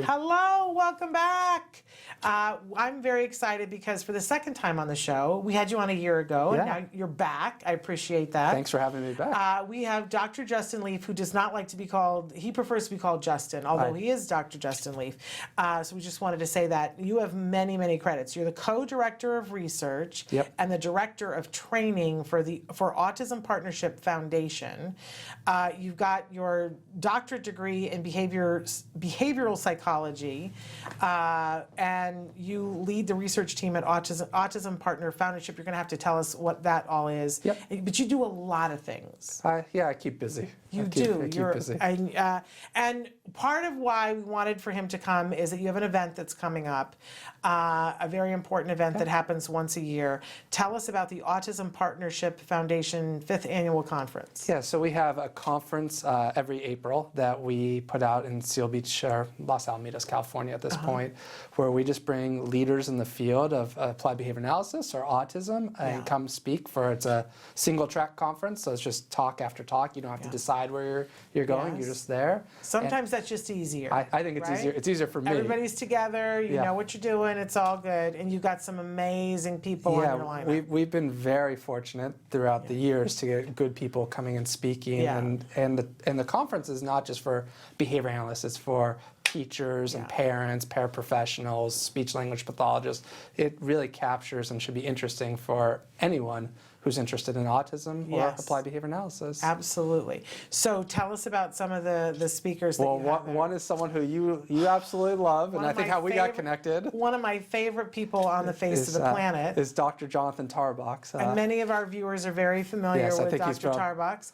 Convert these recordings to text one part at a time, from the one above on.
Hello, welcome back. I'm very excited because for the second time on the show, we had you on a year ago, and now you're back. I appreciate that. Thanks for having me back. We have Dr. Justin Leaf, who does not like to be called, he prefers to be called Justin, although he is Dr. Justin Leaf. So we just wanted to say that you have many, many credits. You're the co-director of research and the director of training for Autism Partnership Foundation. You've got your doctorate degree in behavioral psychology, and you lead the research team at Autism Partner Foundation. You're going to have to tell us what that all is. But you do a lot of things. Yeah, I keep busy. You do. I keep busy. And part of why we wanted for him to come is that you have an event that's coming up, a very important event that happens once a year. Tell us about the Autism Partnership Foundation 5th Annual Conference. Yeah, so we have a conference every April that we put out in Seal Beach, or Los Alamitos, California at this point, where we just bring leaders in the field of applied behavior analysis or autism and come speak it's a single track conference, so it's just talk after talk. You don't have to decide where you're going, you're just there. Sometimes that's just easier. I think it's easier. It's easier for me. Everybody's together, you know what you're doing, it's all good, and you've got some amazing people on your lineup. We've been very fortunate throughout the years to get good people coming and speaking, and the conference is not just for behavior analysts, it's for teachers and parents, paraprofessionals, speech language pathologists. It really captures and should be interesting for anyone who's interested in autism or applied behavior analysis. Absolutely. So tell us about some of the speakers that you have there. One is someone who you absolutely love, and I think how we got connected. One of my favorite people on the face of the planet is Dr. Jonathan Tarbox. And many of our viewers are very familiar with Dr. Tarbox.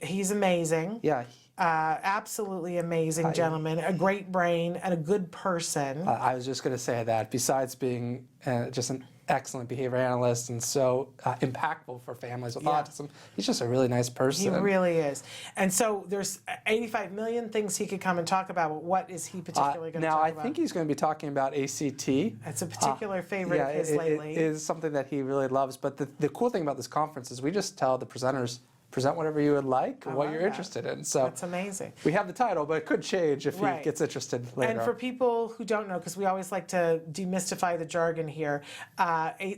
He's amazing. Yeah. Absolutely amazing gentleman, a great brain, and a good person. I was just going to say that besides being just an excellent behavior analyst and so impactful for families with autism, he's just a really nice person. He really is. And so there's 85 million things he could come and talk about, but what is he particularly going to talk about? Now, I think he's going to be talking about ACT. It's a particular favorite of his lately. It is something that he really loves, but the cool thing about this conference is we just tell the presenters, present whatever you would like, what you're interested in. So that's amazing. We have the title, but it could change if he gets interested later. And for people who don't know, because we always like to demystify the jargon here,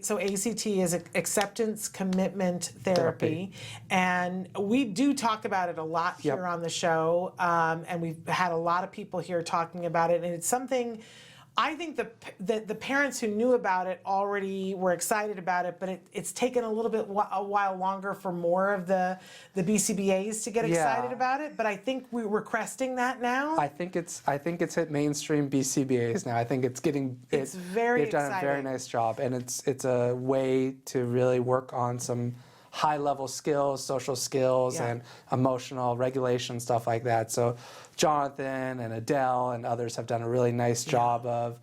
so ACT is Acceptance Commitment Therapy, and we do talk about it a lot here on the show, and we've had a lot of people here talking about it, and it's something. I think the parents who knew about it already were excited about it, but it's taken a little bit a while longer for more of the BCBAs to get excited about it. But I think we're cresting that now. I think it's hit mainstream BCBAs now. I think it's getting. It's very exciting. They've done a very nice job, and it's a way to really work on some high-level skills, social skills, and emotional regulation, stuff like that. So Jonathan and Adele and others have done a really nice job of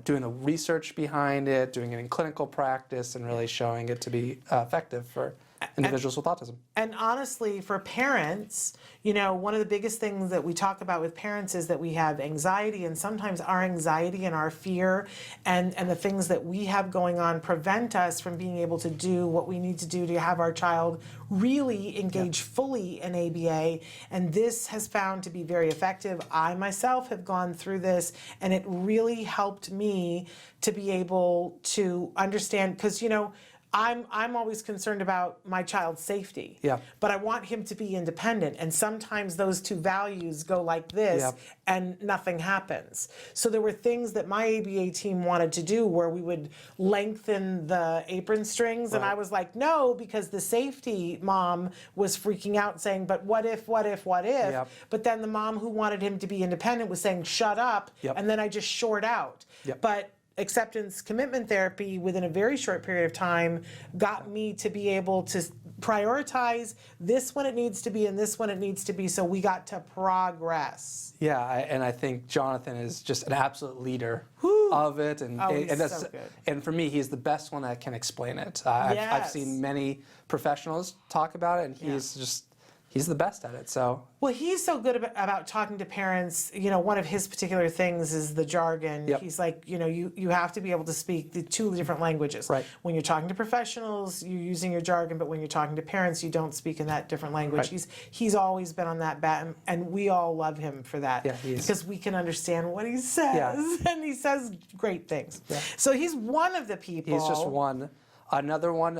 doing the research behind it, doing it in clinical practice, and really showing it to be effective for individuals with autism. And honestly, for parents, you know, one of the biggest things that we talk about with parents is that we have anxiety, and sometimes our anxiety and our fear and the things that we have going on prevent us from being able to do what we need to do to have our child really engage fully in ABA. And this has found to be very effective. I myself have gone through this, and it really helped me to be able to understand, because, you know, I'm always concerned about my child's safety, but I want him to be independent, and sometimes those two values go like this and nothing happens. So there were things that my ABA team wanted to do where we would lengthen the apron strings, and I was like, no, because the safety mom was freaking out saying, but what if, what if, what if? But then the mom who wanted him to be independent was saying, shut up, and then I just short out. But acceptance commitment therapy within a very short period of time got me to be able to prioritize this when it needs to be and this when it needs to be, so we got to progress. Yeah, and I think Jonathan is just an absolute leader of it, and that's so good. And for me, he's the best one that can explain it. I've seen many professionals talk about it, and he's he's the best at it. So Well, he's so good about talking to parents. You know, one of his particular things is the jargon. Yep. He's like, you know, you have to be able to speak the 2 different languages. Right. When you're talking to professionals, you're using your jargon, but when you're talking to parents, you don't speak in that different language. Right. He's always been on that bat, and we all love him for that. Yeah, he is. Because we can understand what he says, Yeah. and he says great things. Yeah. So he's one of the people. he's just one. Another one,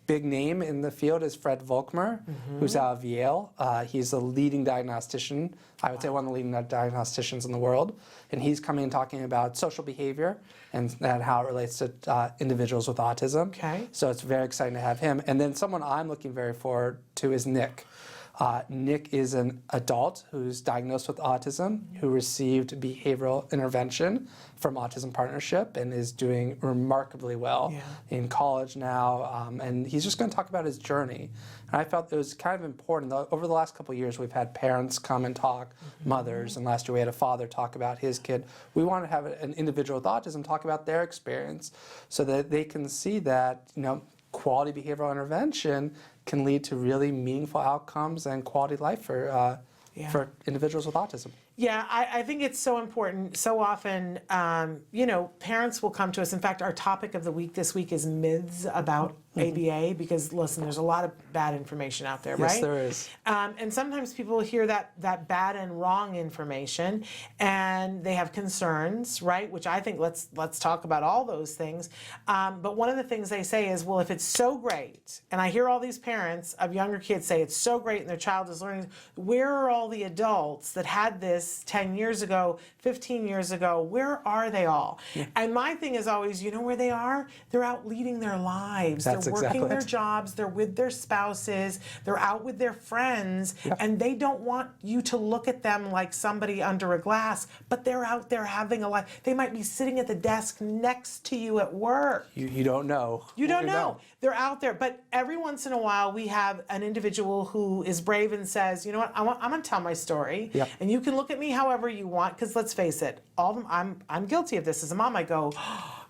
big name in the field is Fred Volkmer, who's out of Yale. He's a leading diagnostician, I would say one of the leading diagnosticians in the world. And he's coming and talking about social behavior and how it relates to individuals with autism. Okay. So it's very exciting to have him. And then someone I'm looking very forward to is Nick. Nick is an adult who's diagnosed with autism, who received behavioral intervention from Autism Partnership and is doing remarkably well in college now. And he's just going to talk about his journey. And I felt it was kind of important. Over the last couple of years, we've had parents come and talk, mothers, and last year we had a father talk about his kid. We want to have an individual with autism talk about their experience so that they can see that, you know, quality behavioral intervention can lead to really meaningful outcomes and quality life for individuals with autism. Yeah, I think it's so important. So often, you know, parents will come to us. In fact, our topic of the week this week is myths about ABA, because listen, there's a lot of bad information out there, right? Yes, there is. And sometimes people hear that bad and wrong information, and they have concerns, right? Which I think let's talk about all those things. But one of the things they say is, well, if it's so great, and I hear all these parents of younger kids say it's so great and their child is learning, where are all the adults that had this 10 years ago, 15 years ago? Where are they all? Yeah. And my thing is always, you know where they are? They're out leading their lives. That's they're working exactly their it. jobs. They're with their spouses. They're out with their friends. Yep. And they don't want you to look at them like somebody under a glass, but they're out there having a life. They might be sitting at the desk next to you at work. You don't know. You don't know. They're out there. But every once in a while, we have an individual who is brave and says, you know what, I'm going to tell my story. Yep. And you can look at me however you want, because let's face it, all of them, I'm guilty of this. As a mom, I go,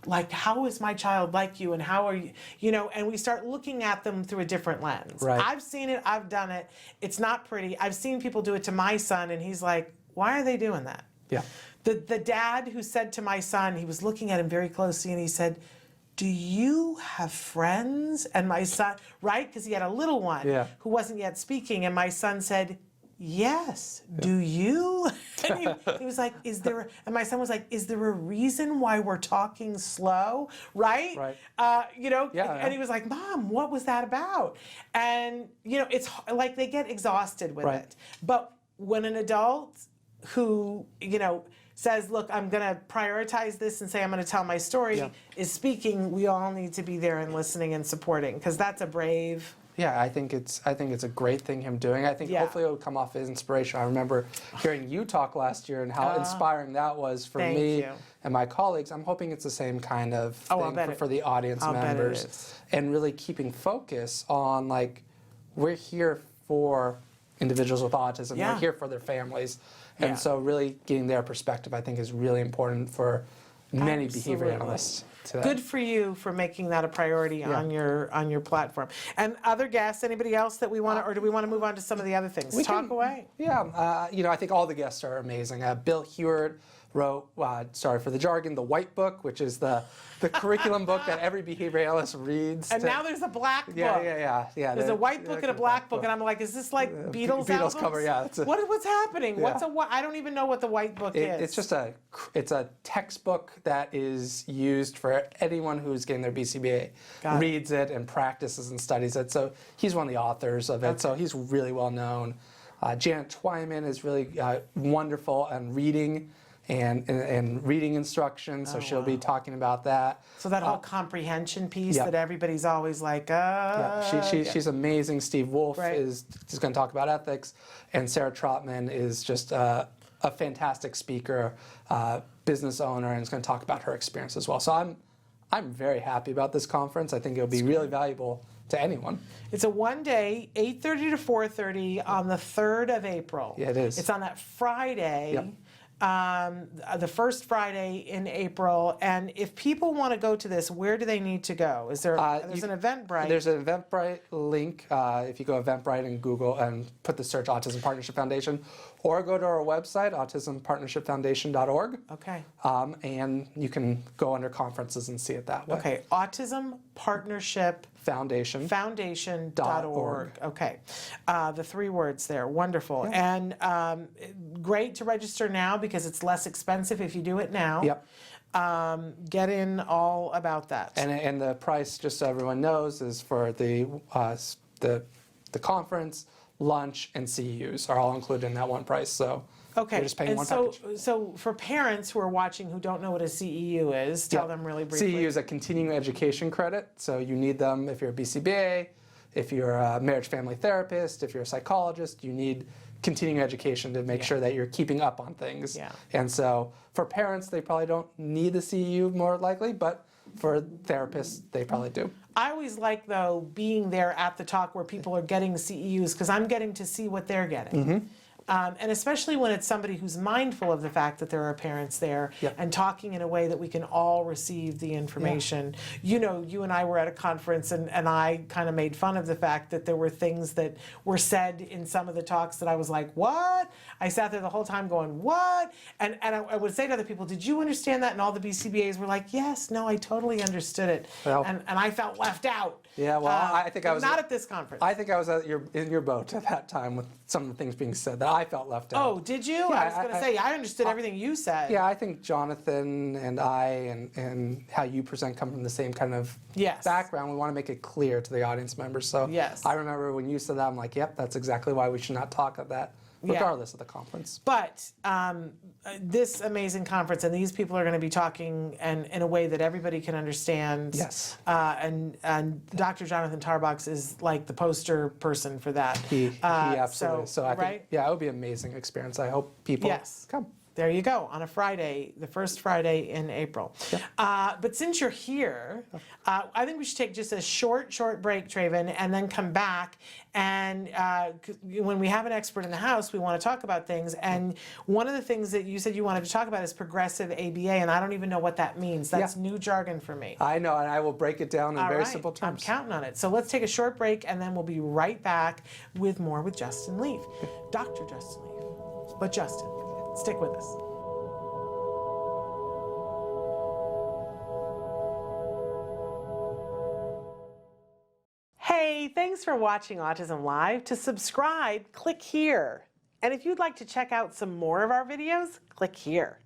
like, how is my child like you, and how are you, you know, and we start looking at them through a different lens. Right. I've seen it. I've done it. It's not pretty. I've seen people do it to my son, and he's like, why are they doing that? Yeah. The dad who said to my son, he was looking at him very closely, and he said, do you have friends? And my son, right, because he had a little one who wasn't yet speaking, and my son said, yes, do you? And he was like, is there, and my son was like, is there a reason why we're talking slow, right? Right. You know, and he was like, Mom, what was that about? And, you know, it's like they get exhausted with it. But when an adult who, you know, says, look, I'm going to prioritize this and say I'm going to tell my story, is speaking, we all need to be there and listening and supporting, because that's a brave. Yeah, I think it's a great thing him doing. I think hopefully it will come off as inspiration. I remember hearing you talk last year and how inspiring that was for me and my colleagues. I'm hoping it's the same kind of thing for the audience members, and really keeping focus on, like, we're here for individuals with autism. We're here for their families. And so really getting their perspective, I think, is really important for many behavior analysts today. Good for you for making that a priority on your platform. And other guests, anybody else that we want to, or do we want to move on to some of the other things? Talk away. Yeah, you know, I think all the guests are amazing. Bill Heward wrote, sorry for the jargon, the White Book, which is the curriculum book that every behavior analyst reads. And now there's a black book. Yeah. There's a white book and a black book, and I'm like, is this like Beatles albums? Cover, yeah. What's happening? I don't even know what the White Book is. It's just it's a textbook that is used for anyone who's getting their BCBA, reads it and practices and studies it. So he's one of the authors of it, so he's really well known. Janet Twyman is really wonderful and reading and reading instructions, so she'll be talking about that. So that whole comprehension piece that everybody's always like, she's amazing. Steve Wolf is going to talk about ethics, and Sarah Trotman is just a fantastic speaker, business owner, and is going to talk about her experience as well. So I'm very happy about this conference. I think it'll be really valuable to anyone. It's a one-day, 8:30 to 4:30 on the 3rd of April. Yeah, it is. It's on that Friday. the first Friday in April. And if people want to go to this, where do they need to go? Is there there's an Eventbrite? There's an Eventbrite link. If you go Eventbrite and Google and put the search Autism Partnership Foundation, or go to our website, autismpartnershipfoundation.org. Okay. And you can go under conferences and see it that way. Okay. Autism Partnership Foundation.org. Okay. The 3 words there. Wonderful. Yeah. And great to register now because it's less expensive if you do it now. Yep. Get in all about that. And the price, just so everyone knows, is for the conference, lunch, and CEUs are all included in that one price. So okay. you're just paying and one so, package. So for parents who are watching who don't know what a CEU is, tell them really briefly. CEU is a continuing education credit. So you need them if you're a BCBA, if you're a marriage family therapist, if you're a psychologist, you need continuing education to make sure that you're keeping up on things. Yeah. And so for parents, they probably don't need the CEU more likely, but for therapists, they probably do. I always like, though, being there at the talk where people are getting CEUs because I'm getting to see what they're getting. Mm-hmm. And especially when it's somebody who's mindful of the fact that there are parents there Yep. and talking in a way that we can all receive the information. You know, you and I were at a conference and I kind of made fun of the fact that there were things that were said in some of the talks that I was like, what? I sat there the whole time going, what? And I would say to other people, did you understand that? And all the BCBAs were like, yes, no, I totally understood it. Well, and I felt left out. Yeah, well, I think I was not at this conference. I think I was in your boat at that time with some of the things being said that I felt left out. Oh, did you? Yeah, I was going to say, I understood everything you said. Yeah, I think Jonathan and I and how you present come from the same kind of background. We want to make it clear to the audience members. So yes. I remember when you said that, I'm like, yep, that's exactly why we should not talk of that, regardless of the conference. But this amazing conference, and these people are going to be talking in a way that everybody can understand. Yes. And Dr. Jonathan Tarbox is like the poster person for that. He absolutely. So I think, right? yeah, it would be an amazing experience. I hope people come. There you go, on a Friday, the first Friday in April. Yep. But since you're here, I think we should take just a short break, Traven, and then come back. And when we have an expert in the house, we want to talk about things. And one of the things that you said you wanted to talk about is progressive ABA, and I don't even know what that means. That's new jargon for me. I know, and I will break it down in very simple terms. I'm counting on it. So let's take a short break, and then we'll be right back with more with Justin Leaf. Dr. Justin Leaf, but Justin. Stick with us. Hey, thanks for watching Autism Live. To subscribe, click here. And if you'd like to check out some more of our videos, click here.